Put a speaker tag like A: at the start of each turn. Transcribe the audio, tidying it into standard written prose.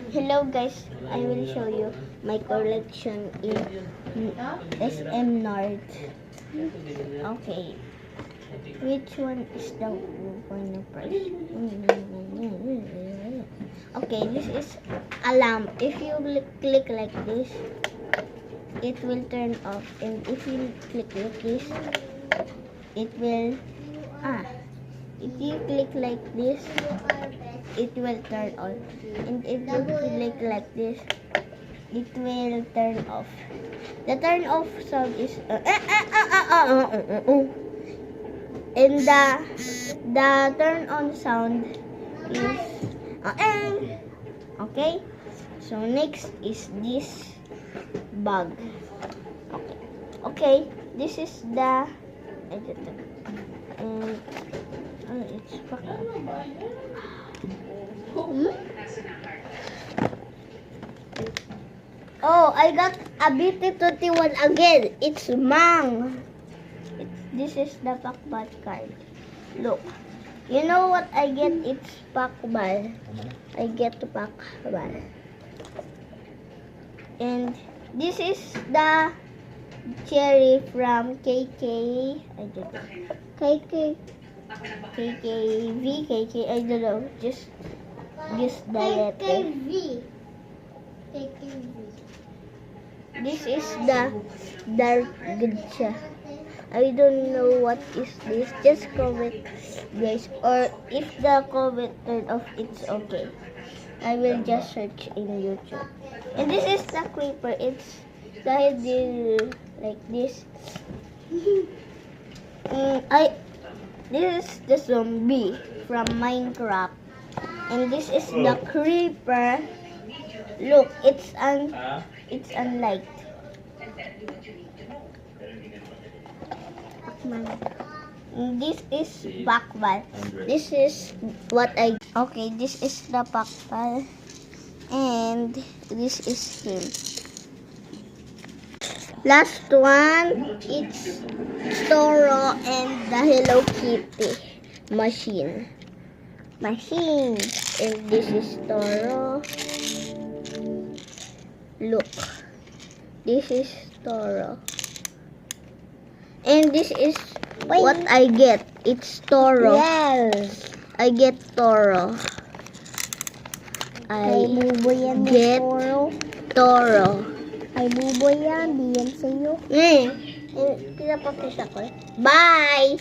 A: Hello guys, I will show you my collection in SM Nord. Okay, which one is the one to press? Okay, this is a lamp. If you click like this, it will turn off, and if you click like this, it will if you click like this, it will turn on, and if you click like this, it will turn off. The turn off sound is and the turn on sound is okay. So next is this bag. Okay, this is the it's Oh, I got a BT21 again. It's Mang. This is the Pakbal card. Look. You know what I get? It's Pakbal. I get the Pakbal. And this is the cherry from KK. I don't know. KKV, KK, I don't know. Just the letter. KKV. This is the dark gudcha. I don't know what is this. Just comment, guys. Or if the comment turn off, it's okay. I will just search in YouTube. And this is the creeper. It's the like this. This is the zombie from Minecraft, and this is the creeper. Look, it's unliked. This is Pakbal. This is what okay, this is the Pakbal, and this is him. Last one, it's Toro and the Hello Kitty machine. And this is Toro. Look, this is Toro. And this is what I get. It's Toro. Yes. I get Toro. I get Toro. Ay, buboy yan. Di yan sa'yo. Pinapakita ko. Bye!